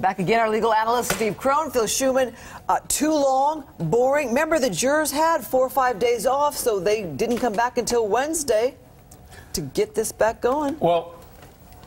Back again, our legal analyst, Steve Cron. Phil Schuman, too long, boring. Remember, the jurors had 4 or 5 days off, so they didn't come back until Wednesday to get this back going. Well,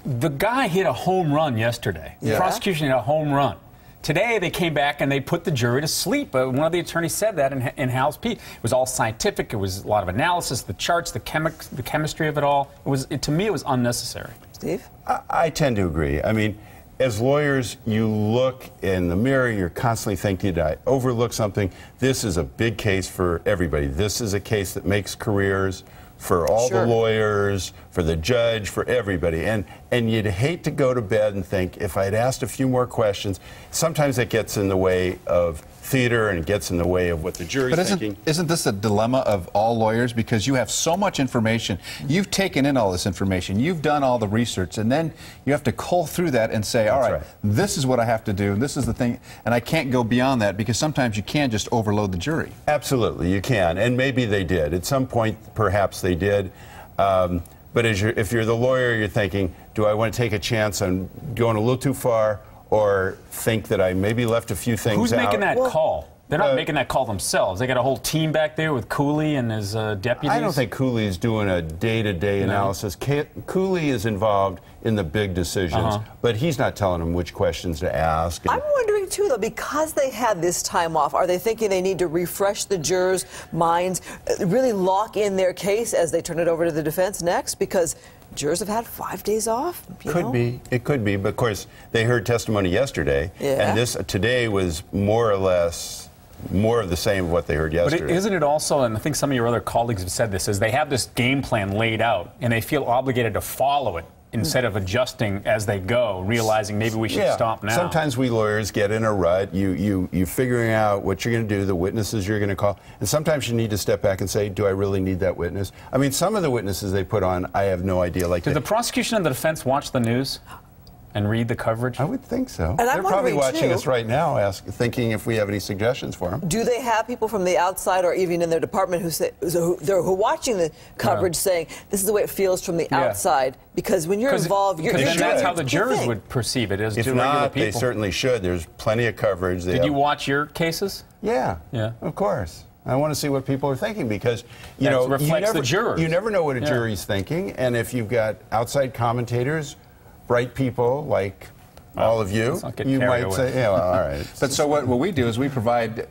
the guy hit a home run yesterday. Yeah. The prosecution hit a home run. Today, they came back and they put the jury to sleep. One of the attorneys said that in Hal's piece. It was all scientific. It was a lot of analysis, the charts, the chemistry of it all. To me, it was unnecessary. Steve? I tend to agree. I mean, as lawyers, you look in the mirror, you're constantly thinking, did I overlook something? This is a big case for everybody. This is a case that makes careers for all the lawyers, for the judge, for everybody. And you'd hate to go to bed and think, if I'd asked a few more questions, sometimes it gets in the way of theater and it gets in the way of what the jury's thinking. Isn't this a dilemma of all lawyers? Because you have so much information. You've taken in all this information. You've done all the research. And then you have to cull through that and say, all right, this is what I have to do. This is the thing. And I can't go beyond that because sometimes you can just overload the jury. Absolutely, you can. And maybe they did. At some point, perhaps they did. But if you're the lawyer, you're thinking, do I want to take a chance on going a little too far or think that I maybe left a few things out? Who's making that call? They're not making that call themselves. They got a whole team back there with Cooley and his deputies. I don't think Cooley is doing a day-to-day analysis. Cooley is involved in the big decisions, but he's not telling them which questions to ask. I'm wondering, too, though, because they had this time off, are they thinking they need to refresh the jurors' minds, really lock in their case as they turn it over to the defense next? Because jurors have had 5 days off. Could be. It could be. But, of course, they heard testimony yesterday, and this today was more or less more of the same of what they heard yesterday. But isn't it also, and I think some of your other colleagues have said this, is they have this game plan laid out, and they feel obligated to follow it instead of adjusting as they go, realizing maybe we should stop now. Sometimes we lawyers get in a rut. You figuring out what you're going to do, the witnesses you're going to call, and sometimes you need to step back and say, do I really need that witness? I mean, some of the witnesses they put on, I have no idea. Like, did the prosecution and the defense watch the news and read the coverage? I would think so. And they're probably watching us right now, thinking if we have any suggestions for them. Do they have people from the outside or even in their department who are watching the coverage saying, this is the way it feels from the outside? Because when you're involved, that's how the jurors would perceive it as if not, they certainly should. There's plenty of coverage. Did you watch your cases? Yeah, of course. I want to see what people are thinking because, you know, reflects the jurors. You never know what a jury's thinking, and if you've got outside commentators, bright people like all of you, you might say, yeah, well, all right. But so what we do is we provide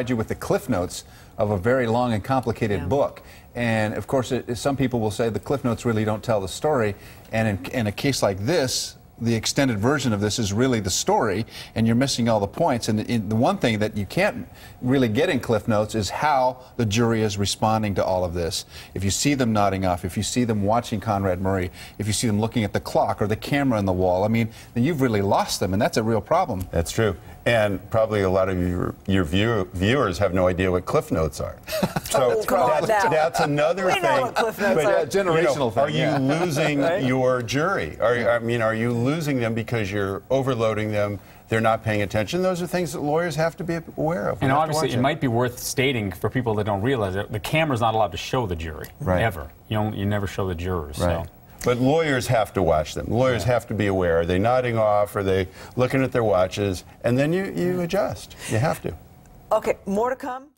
you with the cliff notes of a very long and complicated book. And of course, some people will say the cliff notes really don't tell the story. And in a case like this, the extended version of this is really the story, and you're missing all the points. And the one thing that you can't really get in Cliff Notes is how the jury is responding to all of this. If you see them nodding off, if you see them watching Conrad Murray, if you see them looking at the clock or the camera on the wall, I mean, then you've really lost them, and that's a real problem. That's true. And probably a lot of your viewers have no idea what Cliff Notes are. So that's another thing. Know what Cliff Notes are. Generational thing. Are you losing your jury? Are you losing them because you're overloading them? They're not paying attention. Those are things that lawyers have to be aware of. And obviously, it might be worth stating for people that don't realize it, the camera's not allowed to show the jury, ever. You never show the jurors. So. But lawyers have to watch them. Lawyers have to be aware. Are they nodding off? Are they looking at their watches? And then you adjust. You have to. Okay, more to come.